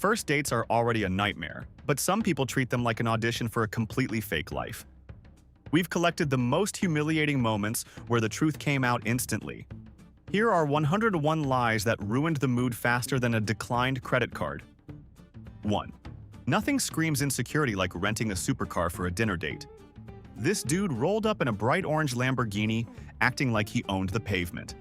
First dates are already a nightmare, but some people treat them like an audition for a completely fake life. We've collected the most humiliating moments where the truth came out instantly. Here are 101 lies that ruined the mood faster than a declined credit card. 1. Nothing screams insecurity like renting a supercar for a dinner date. This dude rolled up in a bright orange Lamborghini, acting like he owned the pavement.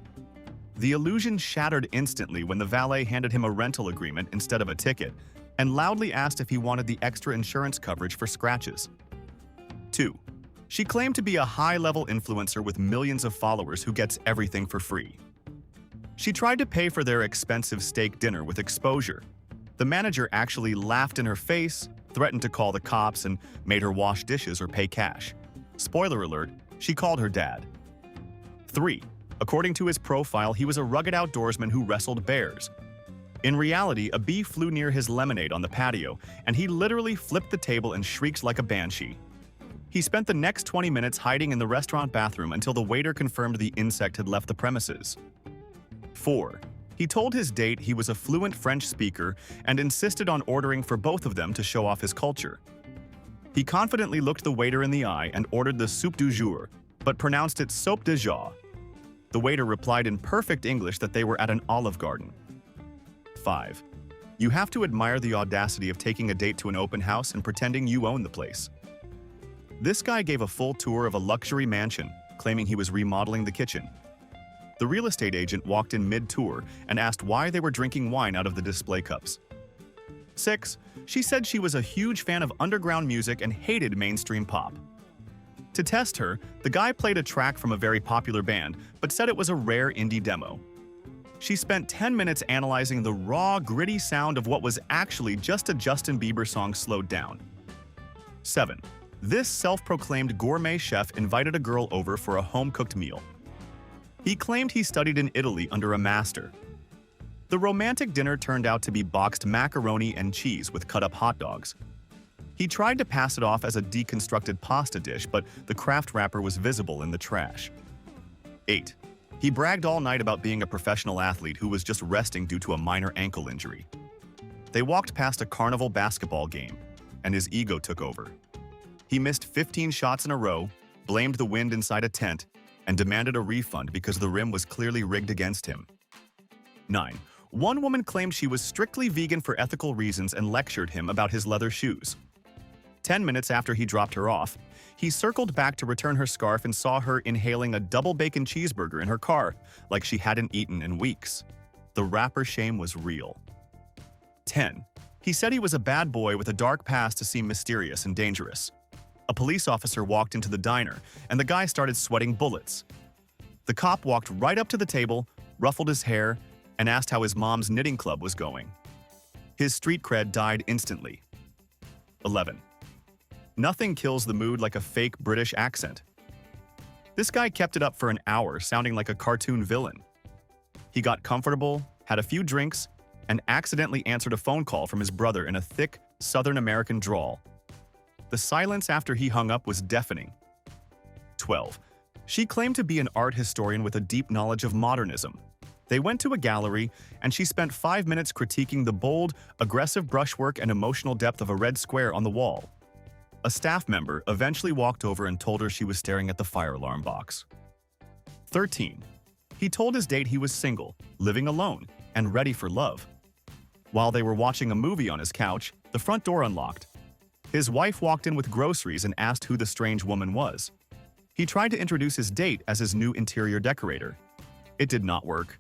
The illusion shattered instantly when the valet handed him a rental agreement instead of a ticket and loudly asked if he wanted the extra insurance coverage for scratches. 2. She claimed to be a high-level influencer with millions of followers who gets everything for free. She tried to pay for their expensive steak dinner with exposure. The manager actually laughed in her face, threatened to call the cops, and made her wash dishes or pay cash. Spoiler alert, she called her dad. 3. According to his profile, he was a rugged outdoorsman who wrestled bears. In reality, a bee flew near his lemonade on the patio, and he literally flipped the table and shrieked like a banshee. He spent the next 20 minutes hiding in the restaurant bathroom until the waiter confirmed the insect had left the premises. 4. He told his date he was a fluent French speaker and insisted on ordering for both of them to show off his culture. He confidently looked the waiter in the eye and ordered the soup du jour, but pronounced it soupe de joie. The waiter replied in perfect English that they were at an Olive Garden. 5. You have to admire the audacity of taking a date to an open house and pretending you own the place. This guy gave a full tour of a luxury mansion, claiming he was remodeling the kitchen. The real estate agent walked in mid-tour and asked why they were drinking wine out of the display cups. 6. She said she was a huge fan of underground music and hated mainstream pop. To test her, the guy played a track from a very popular band, but said it was a rare indie demo. She spent 10 minutes analyzing the raw, gritty sound of what was actually just a Justin Bieber song slowed down. 7. This self-proclaimed gourmet chef invited a girl over for a home-cooked meal. He claimed he studied in Italy under a master. The romantic dinner turned out to be boxed macaroni and cheese with cut-up hot dogs. He tried to pass it off as a deconstructed pasta dish, but the Kraft wrapper was visible in the trash. 8. He bragged all night about being a professional athlete who was just resting due to a minor ankle injury. They walked past a carnival basketball game, and his ego took over. He missed 15 shots in a row, blamed the wind inside a tent, and demanded a refund because the rim was clearly rigged against him. 9. One woman claimed she was strictly vegan for ethical reasons and lectured him about his leather shoes. 10 minutes after he dropped her off, he circled back to return her scarf and saw her inhaling a double bacon cheeseburger in her car like she hadn't eaten in weeks. The rapper shame was real. 10. He said he was a bad boy with a dark past to seem mysterious and dangerous. A police officer walked into the diner, and the guy started sweating bullets. The cop walked right up to the table, ruffled his hair, and asked how his mom's knitting club was going. His street cred died instantly. 11. Nothing kills the mood like a fake British accent. This guy kept it up for an hour, sounding like a cartoon villain. He got comfortable, had a few drinks, and accidentally answered a phone call from his brother in a thick, Southern American drawl. The silence after he hung up was deafening. 12. She claimed to be an art historian with a deep knowledge of modernism. They went to a gallery, and she spent 5 minutes critiquing the bold, aggressive brushwork and emotional depth of a red square on the wall. A staff member eventually walked over and told her she was staring at the fire alarm box. 13. He told his date he was single, living alone, and ready for love. While they were watching a movie on his couch, the front door unlocked. His wife walked in with groceries and asked who the strange woman was. He tried to introduce his date as his new interior decorator. It did not work.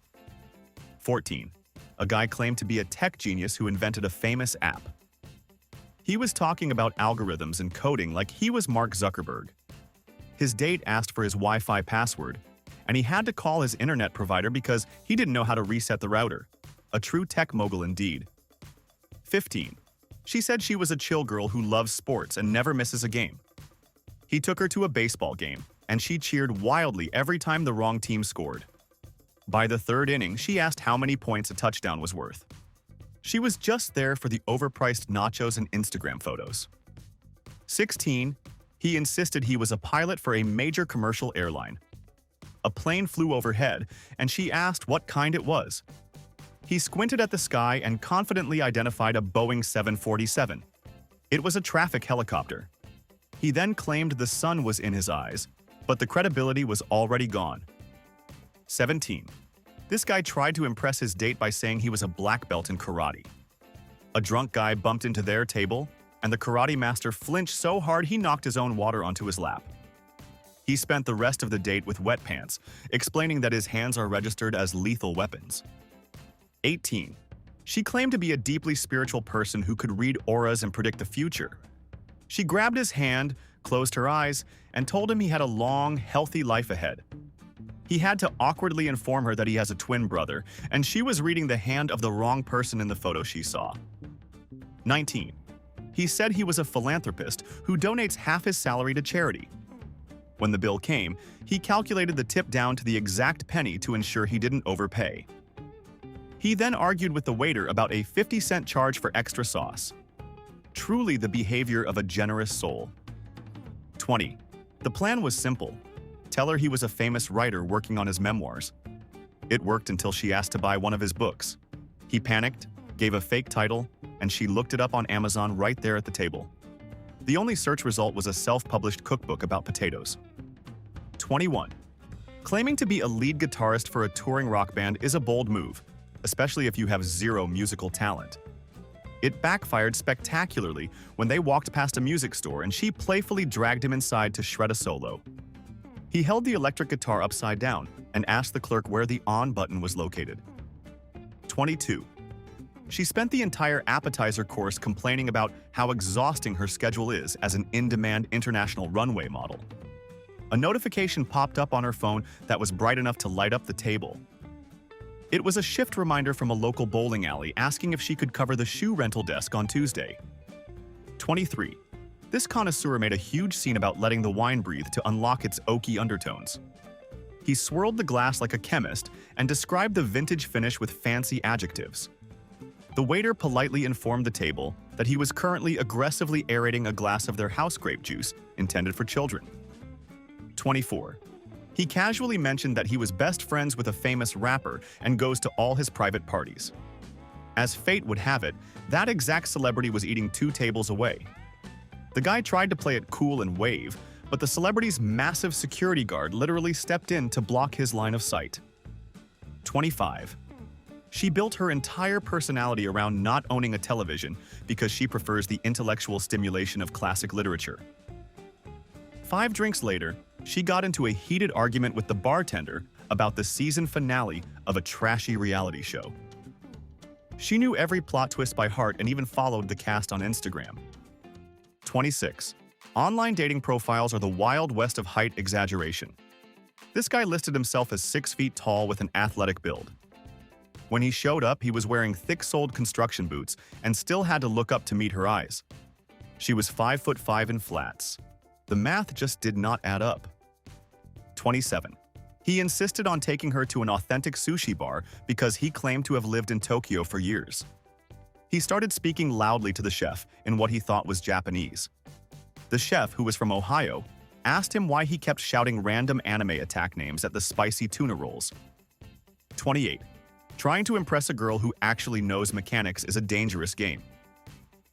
14. A guy claimed to be a tech genius who invented a famous app. He was talking about algorithms and coding like he was Mark Zuckerberg. His date asked for his Wi-Fi password, and he had to call his internet provider because he didn't know how to reset the router. A true tech mogul indeed. 15. She said she was a chill girl who loves sports and never misses a game. He took her to a baseball game, and she cheered wildly every time the wrong team scored. By the third inning, she asked how many points a touchdown was worth. She was just there for the overpriced nachos and Instagram photos. 16. He insisted he was a pilot for a major commercial airline. A plane flew overhead, and she asked what kind it was. He squinted at the sky and confidently identified a Boeing 747. It was a traffic helicopter. He then claimed the sun was in his eyes, but the credibility was already gone. 17. This guy tried to impress his date by saying he was a black belt in karate. A drunk guy bumped into their table, and the karate master flinched so hard he knocked his own water onto his lap. He spent the rest of the date with wet pants, explaining that his hands are registered as lethal weapons. 18. She claimed to be a deeply spiritual person who could read auras and predict the future. She grabbed his hand, closed her eyes, and told him he had a long, healthy life ahead. He had to awkwardly inform her that he has a twin brother, and she was reading the hand of the wrong person in the photo she saw. 19. He said he was a philanthropist who donates half his salary to charity. When the bill came, he calculated the tip down to the exact penny to ensure he didn't overpay. He then argued with the waiter about a 50-cent charge for extra sauce. Truly the behavior of a generous soul. 20. The plan was simple. Tell her he was a famous writer working on his memoirs. It worked until she asked to buy one of his books. He panicked, gave a fake title, and she looked it up on Amazon right there at the table. The only search result was a self-published cookbook about potatoes. 21. Claiming to be a lead guitarist for a touring rock band is a bold move, especially if you have zero musical talent. It backfired spectacularly when they walked past a music store and she playfully dragged him inside to shred a solo. He held the electric guitar upside down and asked the clerk where the on button was located. 22. She spent the entire appetizer course complaining about how exhausting her schedule is as an in-demand international runway model. A notification popped up on her phone that was bright enough to light up the table. It was a shift reminder from a local bowling alley asking if she could cover the shoe rental desk on Tuesday. 23. This connoisseur made a huge scene about letting the wine breathe to unlock its oaky undertones. He swirled the glass like a chemist and described the vintage finish with fancy adjectives. The waiter politely informed the table that he was currently aggressively aerating a glass of their house grape juice intended for children. 24. He casually mentioned that he was best friends with a famous rapper and goes to all his private parties. As fate would have it, that exact celebrity was eating 2 tables away. The guy tried to play it cool and wave, but the celebrity's massive security guard literally stepped in to block his line of sight. 25. She built her entire personality around not owning a television because she prefers the intellectual stimulation of classic literature. 5 drinks later, she got into a heated argument with the bartender about the season finale of a trashy reality show. She knew every plot twist by heart and even followed the cast on Instagram. 26. Online dating profiles are the wild west of height exaggeration. This guy listed himself as 6 feet tall with an athletic build. When he showed up, he was wearing thick-soled construction boots and still had to look up to meet her eyes. She was 5'5" in flats. The math just did not add up. 27. He insisted on taking her to an authentic sushi bar because he claimed to have lived in Tokyo for years. He started speaking loudly to the chef in what he thought was Japanese. The chef, who was from Ohio, asked him why he kept shouting random anime attack names at the spicy tuna rolls. 28. Trying to impress a girl who actually knows mechanics is a dangerous game.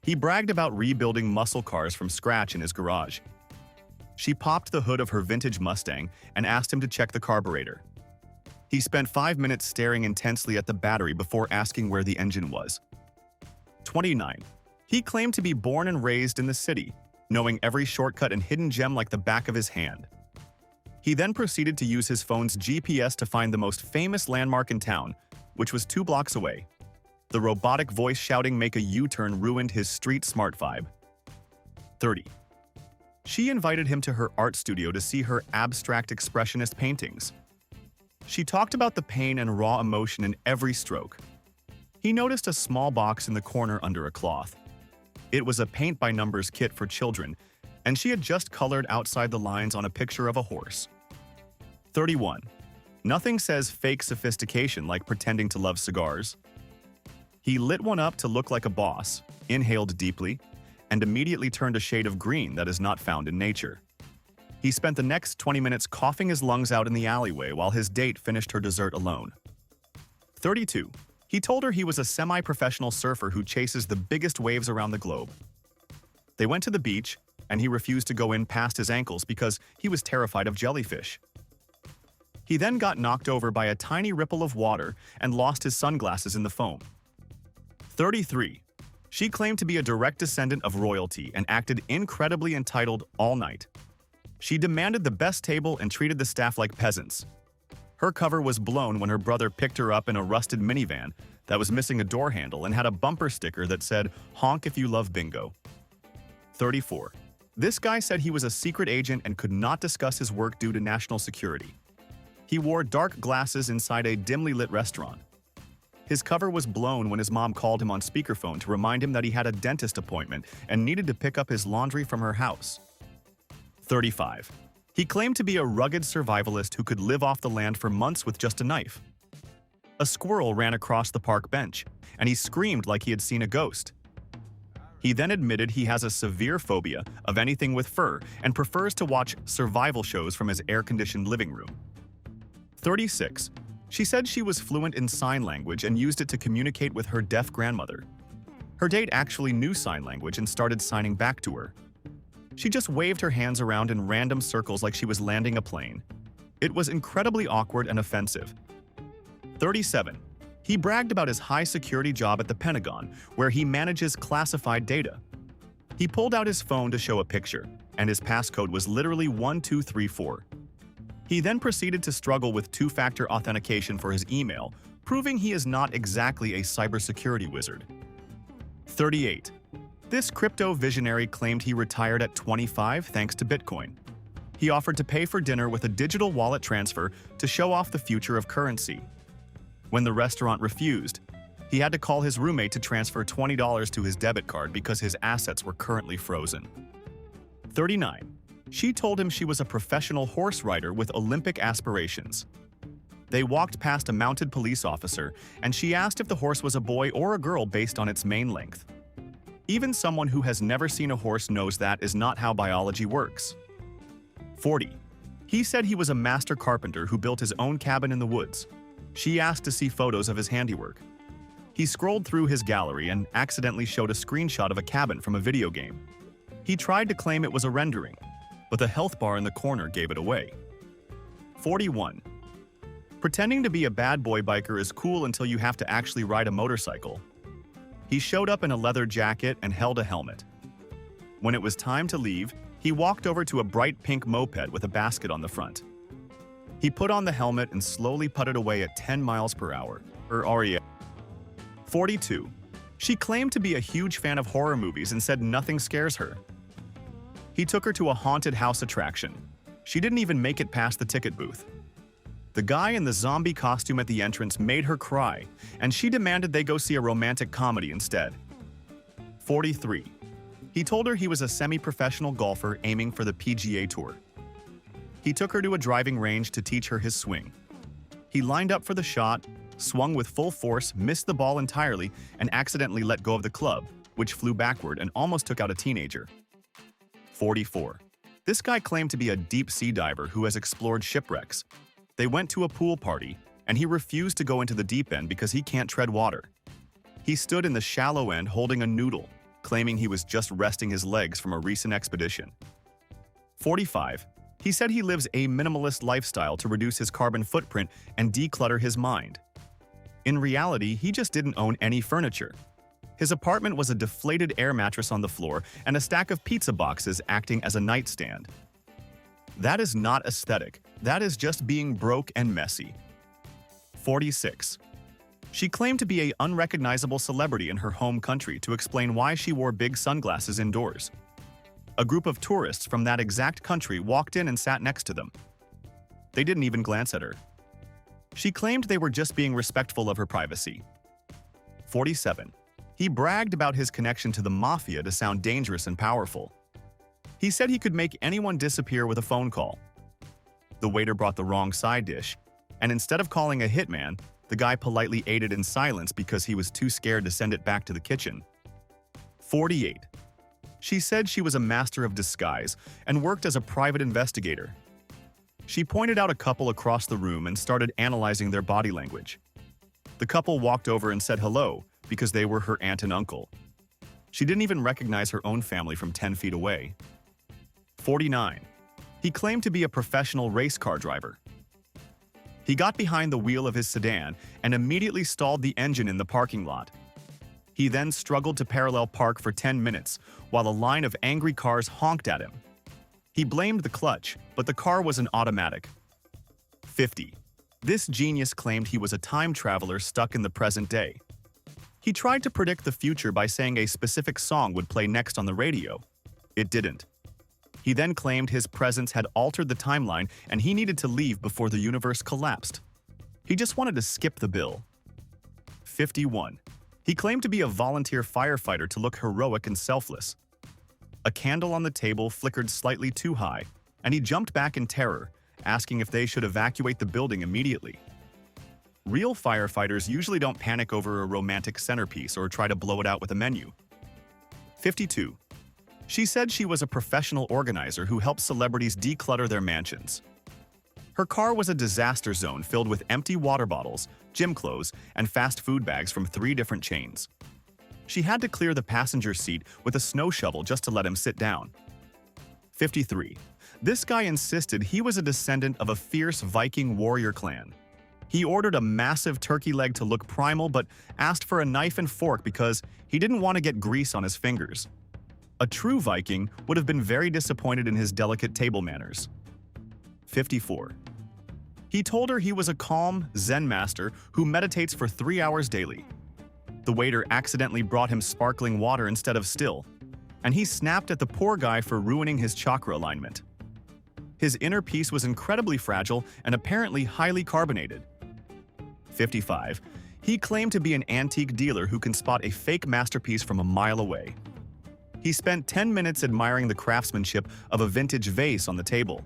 He bragged about rebuilding muscle cars from scratch in his garage. She popped the hood of her vintage Mustang and asked him to check the carburetor. He spent 5 minutes staring intensely at the battery before asking where the engine was. 29. He claimed to be born and raised in the city, knowing every shortcut and hidden gem like the back of his hand. He then proceeded to use his phone's GPS to find the most famous landmark in town, which was 2 blocks away. The robotic voice shouting "make a U-turn" ruined his street smart vibe. 30. She invited him to her art studio to see her abstract expressionist paintings. She talked about the pain and raw emotion in every stroke. He noticed a small box in the corner under a cloth. It was a paint-by-numbers kit for children, and she had just colored outside the lines on a picture of a horse. 31. Nothing says fake sophistication like pretending to love cigars. He lit one up to look like a boss, inhaled deeply, and immediately turned a shade of green that is not found in nature. He spent the next 20 minutes coughing his lungs out in the alleyway while his date finished her dessert alone. 32. He told her he was a semi-professional surfer who chases the biggest waves around the globe. They went to the beach, and he refused to go in past his ankles because he was terrified of jellyfish. He then got knocked over by a tiny ripple of water and lost his sunglasses in the foam. 33. She claimed to be a direct descendant of royalty and acted incredibly entitled all night. She demanded the best table and treated the staff like peasants. Her cover was blown when her brother picked her up in a rusted minivan that was missing a door handle and had a bumper sticker that said, "Honk if you love bingo." 34. This guy said he was a secret agent and could not discuss his work due to national security. He wore dark glasses inside a dimly lit restaurant. His cover was blown when his mom called him on speakerphone to remind him that he had a dentist appointment and needed to pick up his laundry from her house. 35. He claimed to be a rugged survivalist who could live off the land for months with just a knife. A squirrel ran across the park bench, and he screamed like he had seen a ghost. He then admitted he has a severe phobia of anything with fur and prefers to watch survival shows from his air-conditioned living room. 36. She said she was fluent in sign language and used it to communicate with her deaf grandmother. Her date actually knew sign language and started signing back to her. She just waved her hands around in random circles like she was landing a plane. It was incredibly awkward and offensive. 37. He bragged about his high-security job at the Pentagon, where he manages classified data. He pulled out his phone to show a picture, and his passcode was literally 1234. He then proceeded to struggle with two-factor authentication for his email, proving he is not exactly a cybersecurity wizard. 38. This crypto visionary claimed he retired at 25 thanks to Bitcoin. He offered to pay for dinner with a digital wallet transfer to show off the future of currency. When the restaurant refused, he had to call his roommate to transfer $20 to his debit card because his assets were currently frozen. 39. She told him she was a professional horse rider with Olympic aspirations. They walked past a mounted police officer, and she asked if the horse was a boy or a girl based on its mane length. Even someone who has never seen a horse knows that is not how biology works. 40. He said he was a master carpenter who built his own cabin in the woods. She asked to see photos of his handiwork. He scrolled through his gallery and accidentally showed a screenshot of a cabin from a video game. He tried to claim it was a rendering, but the health bar in the corner gave it away. 41. Pretending to be a bad boy biker is cool until you have to actually ride a motorcycle. He showed up in a leather jacket and held a helmet. When it was time to leave, he walked over to a bright pink moped with a basket on the front. He put on the helmet and slowly putted away at 10 miles per hour. 42. She claimed to be a huge fan of horror movies and said nothing scares her. He took her to a haunted house attraction. She didn't even make it past the ticket booth. The guy in the zombie costume at the entrance made her cry, and she demanded they go see a romantic comedy instead. 43. He told her he was a semi-professional golfer aiming for the PGA Tour. He took her to a driving range to teach her his swing. He lined up for the shot, swung with full force, missed the ball entirely, and accidentally let go of the club, which flew backward and almost took out a teenager. 44. This guy claimed to be a deep-sea diver who has explored shipwrecks. They went to a pool party, and he refused to go into the deep end because he can't tread water. He stood in the shallow end holding a noodle, claiming he was just resting his legs from a recent expedition. 45. He said he lives a minimalist lifestyle to reduce his carbon footprint and declutter his mind. In reality, he just didn't own any furniture. His apartment was a deflated air mattress on the floor and a stack of pizza boxes acting as a nightstand. That is not aesthetic. That is just being broke and messy. 46. She claimed to be an unrecognizable celebrity in her home country to explain why she wore big sunglasses indoors. A group of tourists from that exact country walked in and sat next to them. They didn't even glance at her. She claimed they were just being respectful of her privacy. 47. He bragged about his connection to the mafia to sound dangerous and powerful. He said he could make anyone disappear with a phone call. The waiter brought the wrong side dish, and instead of calling a hitman, the guy politely ate it in silence because he was too scared to send it back to the kitchen. 48. She said she was a master of disguise and worked as a private investigator. She pointed out a couple across the room and started analyzing their body language. The couple walked over and said hello because they were her aunt and uncle. She didn't even recognize her own family from 10 feet away. 49. He claimed to be a professional race car driver. He got behind the wheel of his sedan and immediately stalled the engine in the parking lot. He then struggled to parallel park for 10 minutes while a line of angry cars honked at him. He blamed the clutch, but the car was an automatic. 50. This genius claimed he was a time traveler stuck in the present day. He tried to predict the future by saying a specific song would play next on the radio. It didn't. He then claimed his presence had altered the timeline and he needed to leave before the universe collapsed. He just wanted to skip the bill. 51. He claimed to be a volunteer firefighter to look heroic and selfless. A candle on the table flickered slightly too high, and he jumped back in terror, asking if they should evacuate the building immediately. Real firefighters usually don't panic over a romantic centerpiece or try to blow it out with a menu. 52. She said she was a professional organizer who helped celebrities declutter their mansions. Her car was a disaster zone filled with empty water bottles, gym clothes, and fast food bags from 3 different chains. She had to clear the passenger seat with a snow shovel just to let him sit down. 53. This guy insisted he was a descendant of a fierce Viking warrior clan. He ordered a massive turkey leg to look primal but asked for a knife and fork because he didn't want to get grease on his fingers. A true Viking would have been very disappointed in his delicate table manners. 54. He told her he was a calm Zen master who meditates for 3 hours daily. The waiter accidentally brought him sparkling water instead of still, and he snapped at the poor guy for ruining his chakra alignment. His inner peace was incredibly fragile and apparently highly carbonated. 55. He claimed to be an antique dealer who can spot a fake masterpiece from a mile away. He spent 10 minutes admiring the craftsmanship of a vintage vase on the table.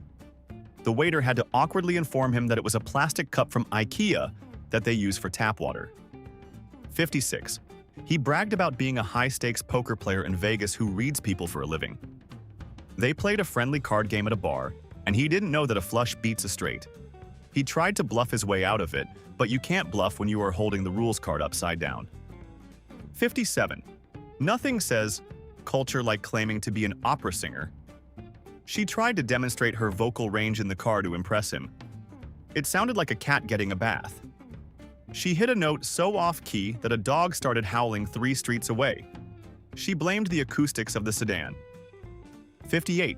The waiter had to awkwardly inform him that it was a plastic cup from IKEA that they use for tap water. 56. He bragged about being a high-stakes poker player in Vegas who reads people for a living. They played a friendly card game at a bar, and he didn't know that a flush beats a straight. He tried to bluff his way out of it, but you can't bluff when you are holding the rules card upside down. 57. Nothing says culture like claiming to be an opera singer. She tried to demonstrate her vocal range in the car to impress him. It sounded like a cat getting a bath. She hit a note so off-key that a dog started howling 3 streets away. She blamed the acoustics of the sedan. 58.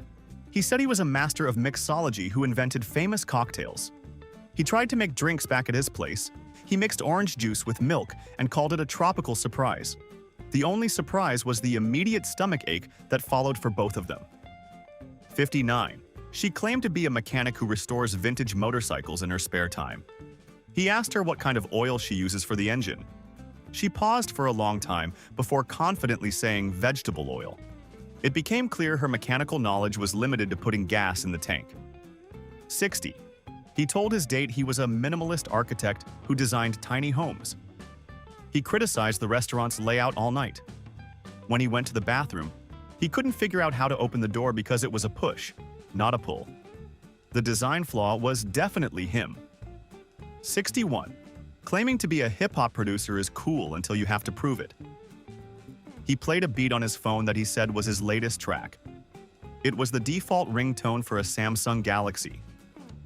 He said he was a master of mixology who invented famous cocktails. He tried to make drinks back at his place. He mixed orange juice with milk and called it a tropical surprise. The only surprise was the immediate stomach ache that followed for both of them. 59. She claimed to be a mechanic who restores vintage motorcycles in her spare time. He asked her what kind of oil she uses for the engine. She paused for a long time before confidently saying vegetable oil. It became clear her mechanical knowledge was limited to putting gas in the tank. 60. He told his date he was a minimalist architect who designed tiny homes. He criticized the restaurant's layout all night. When he went to the bathroom, he couldn't figure out how to open the door because it was a push, not a pull. The design flaw was definitely him. 61. Claiming to be a hip-hop producer is cool until you have to prove it. He played a beat on his phone that he said was his latest track. It was the default ringtone for a Samsung Galaxy.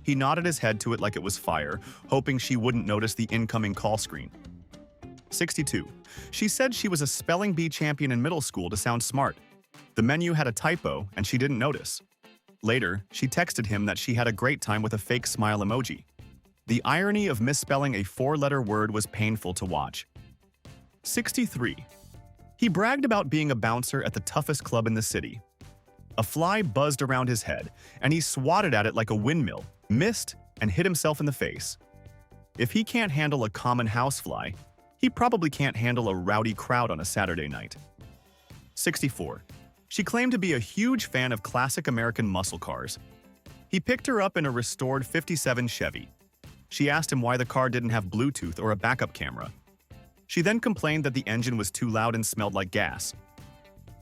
He nodded his head to it like it was fire, hoping she wouldn't notice the incoming call screen. 62. She said she was a spelling bee champion in middle school to sound smart. The menu had a typo, and she didn't notice. Later, she texted him that she had a great time with a fake smile emoji. The irony of misspelling a 4-letter word was painful to watch. 63. He bragged about being a bouncer at the toughest club in the city. A fly buzzed around his head, and he swatted at it like a windmill, missed, and hit himself in the face. If he can't handle a common housefly, he probably can't handle a rowdy crowd on a Saturday night. 64. She claimed to be a huge fan of classic American muscle cars. He picked her up in a restored '57 Chevy. She asked him why the car didn't have Bluetooth or a backup camera. She then complained that the engine was too loud and smelled like gas.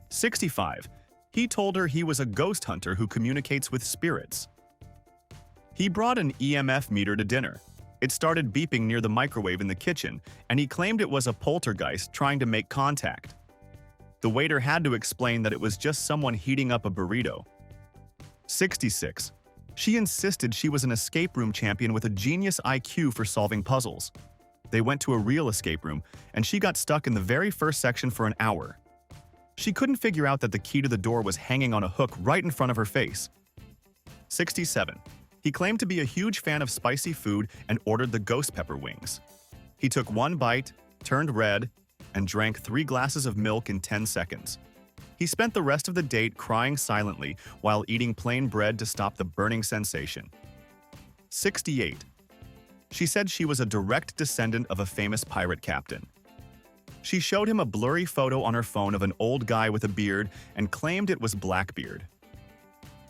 65. He told her he was a ghost hunter who communicates with spirits. He brought an EMF meter to dinner. It started beeping near the microwave in the kitchen, and he claimed it was a poltergeist trying to make contact. The waiter had to explain that it was just someone heating up a burrito. 66. She insisted she was an escape room champion with a genius IQ for solving puzzles. They went to a real escape room, and she got stuck in the very first section for an hour. She couldn't figure out that the key to the door was hanging on a hook right in front of her face. 67. He claimed to be a huge fan of spicy food and ordered the ghost pepper wings. He took one bite, turned red, and drank 3 glasses of milk in 10 seconds. He spent the rest of the date crying silently while eating plain bread to stop the burning sensation. 68. She said she was a direct descendant of a famous pirate captain. She showed him a blurry photo on her phone of an old guy with a beard and claimed it was Blackbeard.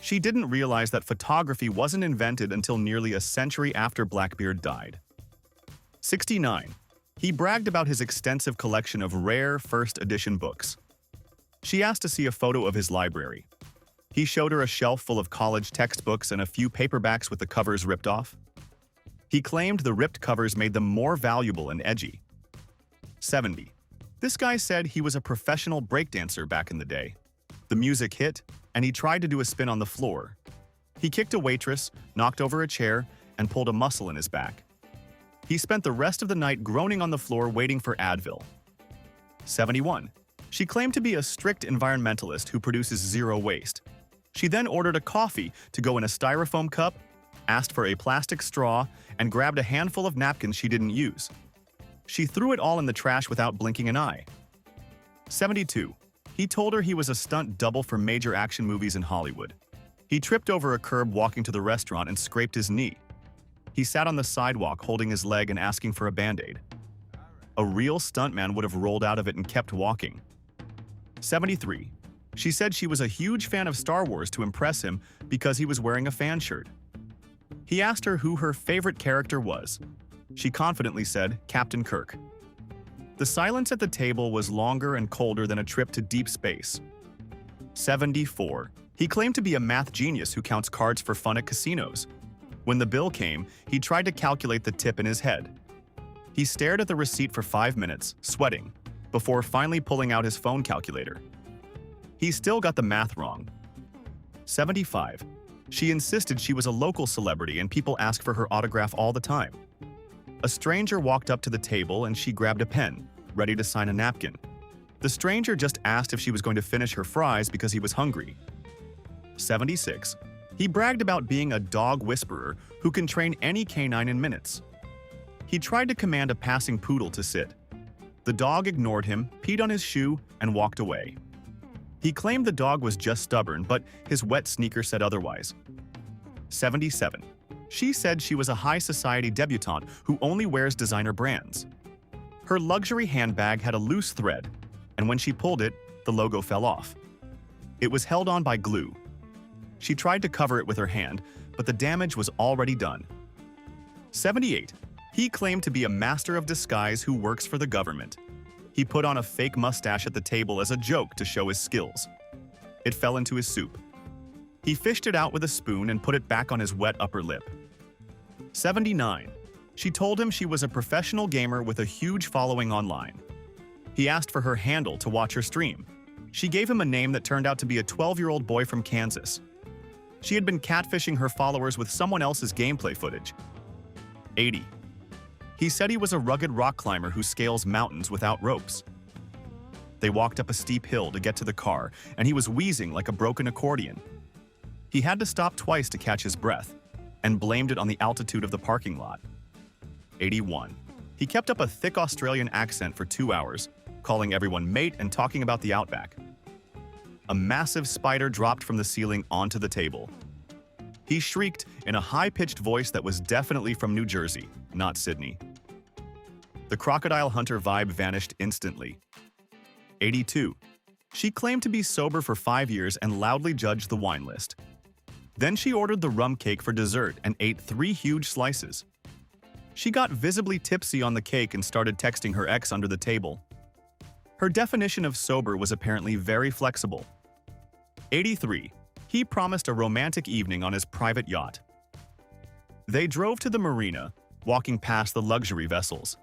She didn't realize that photography wasn't invented until nearly a century after Blackbeard died. 69. He bragged about his extensive collection of rare first edition books. She asked to see a photo of his library. He showed her a shelf full of college textbooks and a few paperbacks with the covers ripped off. He claimed the ripped covers made them more valuable and edgy. 70. This guy said he was a professional breakdancer back in the day. The music hit, and he tried to do a spin on the floor. He kicked a waitress, knocked over a chair, and pulled a muscle in his back. He spent the rest of the night groaning on the floor waiting for Advil. 71. She claimed to be a strict environmentalist who produces zero waste. She then ordered a coffee to go in a styrofoam cup, asked for a plastic straw, and grabbed a handful of napkins she didn't use. She threw it all in the trash without blinking an eye. 72. He told her he was a stunt double for major action movies in Hollywood. He tripped over a curb walking to the restaurant and scraped his knee. He sat on the sidewalk holding his leg and asking for a Band-Aid. A real stuntman would have rolled out of it and kept walking. 73. She said she was a huge fan of Star Wars to impress him because he was wearing a fan shirt. He asked her who her favorite character was. She confidently said Captain Kirk. The silence at the table was longer and colder than a trip to deep space. 74. He claimed to be a math genius who counts cards for fun at casinos. When the bill came, he tried to calculate the tip in his head. He stared at the receipt for 5 minutes, sweating, before finally pulling out his phone calculator. He still got the math wrong. 75. She insisted she was a local celebrity and people asked for her autograph all the time. A stranger walked up to the table and she grabbed a pen, ready to sign a napkin. The stranger just asked if she was going to finish her fries because he was hungry. 76. He bragged about being a dog whisperer who can train any canine in minutes. He tried to command a passing poodle to sit. The dog ignored him, peed on his shoe, and walked away. He claimed the dog was just stubborn, but his wet sneaker said otherwise. 77. She said she was a high society debutante who only wears designer brands. Her luxury handbag had a loose thread, and when she pulled it, the logo fell off. It was held on by glue. She tried to cover it with her hand, but the damage was already done. 78. He claimed to be a master of disguise who works for the government. He put on a fake mustache at the table as a joke to show his skills. It fell into his soup. He fished it out with a spoon and put it back on his wet upper lip. 79. She told him she was a professional gamer with a huge following online. He asked for her handle to watch her stream. She gave him a name that turned out to be a 12-year-old boy from Kansas. She had been catfishing her followers with someone else's gameplay footage. 80. He said he was a rugged rock climber who scales mountains without ropes. They walked up a steep hill to get to the car, and he was wheezing like a broken accordion. He had to stop twice to catch his breath, and blamed it on the altitude of the parking lot. 81. He kept up a thick Australian accent for 2 hours, calling everyone mate and talking about the outback. A massive spider dropped from the ceiling onto the table. He shrieked in a high-pitched voice that was definitely from New Jersey, not Sydney. The crocodile hunter vibe vanished instantly. 82. She claimed to be sober for 5 years and loudly judged the wine list. Then she ordered the rum cake for dessert and ate 3 huge slices. She got visibly tipsy on the cake and started texting her ex under the table. Her definition of sober was apparently very flexible. 83. He promised a romantic evening on his private yacht. They drove to the marina, walking past the luxury vessels.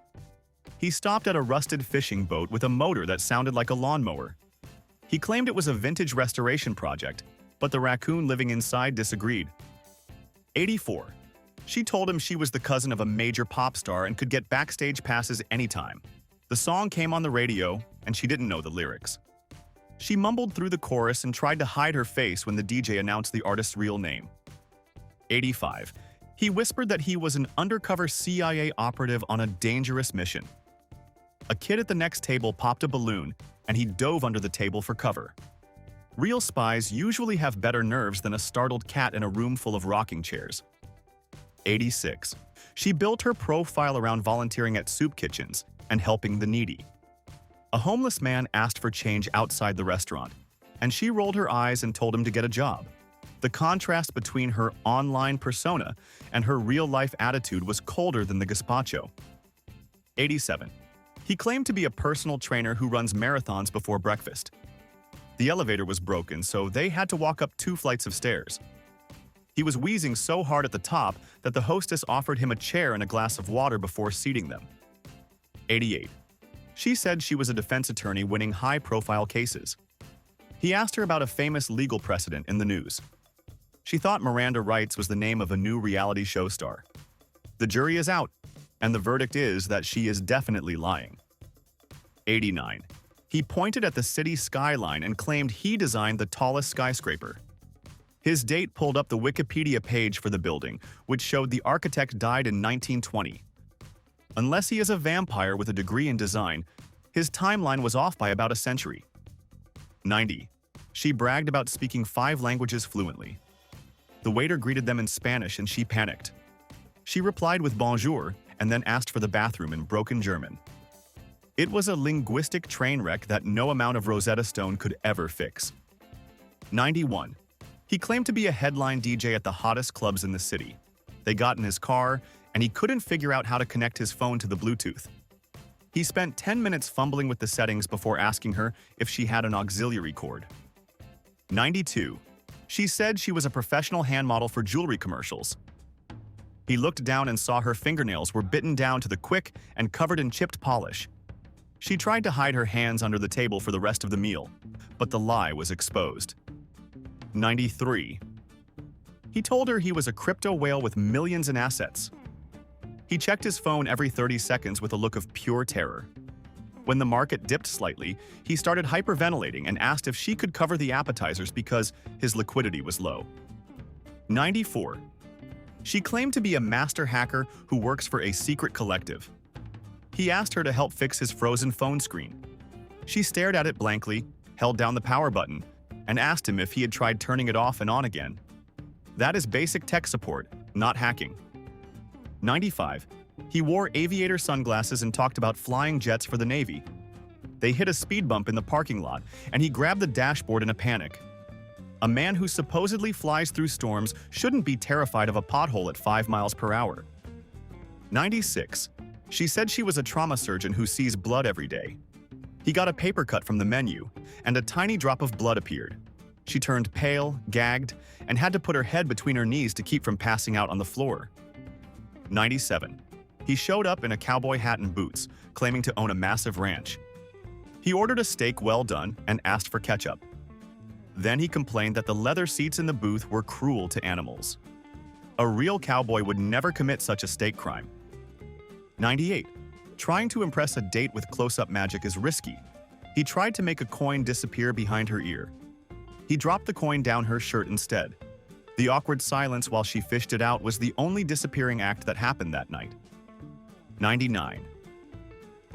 He stopped at a rusted fishing boat with a motor that sounded like a lawnmower. He claimed it was a vintage restoration project, but the raccoon living inside disagreed. 84. She told him she was the cousin of a major pop star and could get backstage passes anytime. The song came on the radio, and she didn't know the lyrics. She mumbled through the chorus and tried to hide her face when the DJ announced the artist's real name. 85. He whispered that he was an undercover CIA operative on a dangerous mission. A kid at the next table popped a balloon, and he dove under the table for cover. Real spies usually have better nerves than a startled cat in a room full of rocking chairs. 86. She built her profile around volunteering at soup kitchens and helping the needy. A homeless man asked for change outside the restaurant, and she rolled her eyes and told him to get a job. The contrast between her online persona and her real-life attitude was colder than the gazpacho. 87. He claimed to be a personal trainer who runs marathons before breakfast. The elevator was broken, so they had to walk up 2 flights of stairs. He was wheezing so hard at the top that the hostess offered him a chair and a glass of water before seating them. 88. She said she was a defense attorney winning high-profile cases. He asked her about a famous legal precedent in the news. She thought Miranda Rights was the name of a new reality show star. The jury is out, and the verdict is that she is definitely lying. 89. He pointed at the city skyline and claimed he designed the tallest skyscraper. His date pulled up the Wikipedia page for the building, which showed the architect died in 1920. Unless he is a vampire with a degree in design, his timeline was off by about a century. 90. She bragged about speaking 5 languages fluently. The waiter greeted them in Spanish and she panicked. She replied with bonjour and then asked for the bathroom in broken German. It was a linguistic train wreck that no amount of Rosetta Stone could ever fix. 91. He claimed to be a headline DJ at the hottest clubs in the city. They got in his car, and he couldn't figure out how to connect his phone to the Bluetooth. He spent 10 minutes fumbling with the settings before asking her if she had an auxiliary cord. 92. She said she was a professional hand model for jewelry commercials. He looked down and saw her fingernails were bitten down to the quick and covered in chipped polish. She tried to hide her hands under the table for the rest of the meal, but the lie was exposed. 93. He told her he was a crypto whale with millions in assets. He checked his phone every 30 seconds with a look of pure terror. When the market dipped slightly, he started hyperventilating and asked if she could cover the appetizers because his liquidity was low. 94. She claimed to be a master hacker who works for a secret collective. He asked her to help fix his frozen phone screen. She stared at it blankly, held down the power button, and asked him if he had tried turning it off and on again. That is basic tech support, not hacking. 95. He wore aviator sunglasses and talked about flying jets for the Navy. They hit a speed bump in the parking lot, and he grabbed the dashboard in a panic. A man who supposedly flies through storms shouldn't be terrified of a pothole at 5 miles per hour. 96. She said she was a trauma surgeon who sees blood every day. He got a paper cut from the menu, and a tiny drop of blood appeared. She turned pale, gagged, and had to put her head between her knees to keep from passing out on the floor. 97. He showed up in a cowboy hat and boots, claiming to own a massive ranch. He ordered a steak well done and asked for ketchup. Then he complained that the leather seats in the booth were cruel to animals. A real cowboy would never commit such a steak crime. 98. Trying to impress a date with close-up magic is risky. He tried to make a coin disappear behind her ear. He dropped the coin down her shirt instead. The awkward silence while she fished it out was the only disappearing act that happened that night. 99.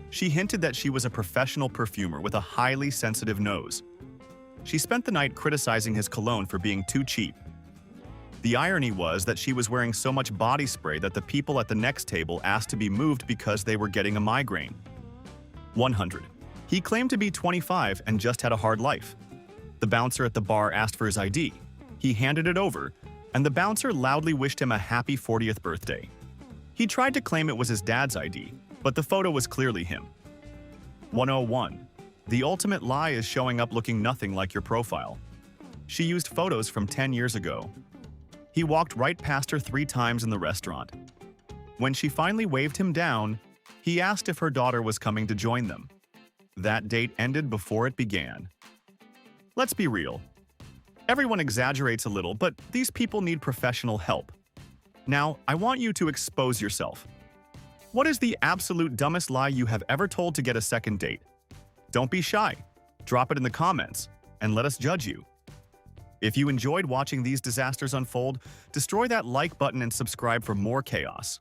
She hinted that she was a professional perfumer with a highly sensitive nose. She spent the night criticizing his cologne for being too cheap. The irony was that she was wearing so much body spray that the people at the next table asked to be moved because they were getting a migraine. 100. He claimed to be 25 and just had a hard life. The bouncer at the bar asked for his ID. He handed it over, and the bouncer loudly wished him a happy 40th birthday. He tried to claim it was his dad's ID, but the photo was clearly him. 101. The ultimate lie is showing up looking nothing like your profile. She used photos from 10 years ago. He walked right past her 3 times in the restaurant. When she finally waved him down, he asked if her daughter was coming to join them. That date ended before it began. Let's be real. Everyone exaggerates a little, but these people need professional help. Now, I want you to expose yourself. What is the absolute dumbest lie you have ever told to get a second date? Don't be shy. Drop it in the comments, and let us judge you. If you enjoyed watching these disasters unfold, destroy that like button and subscribe for more chaos.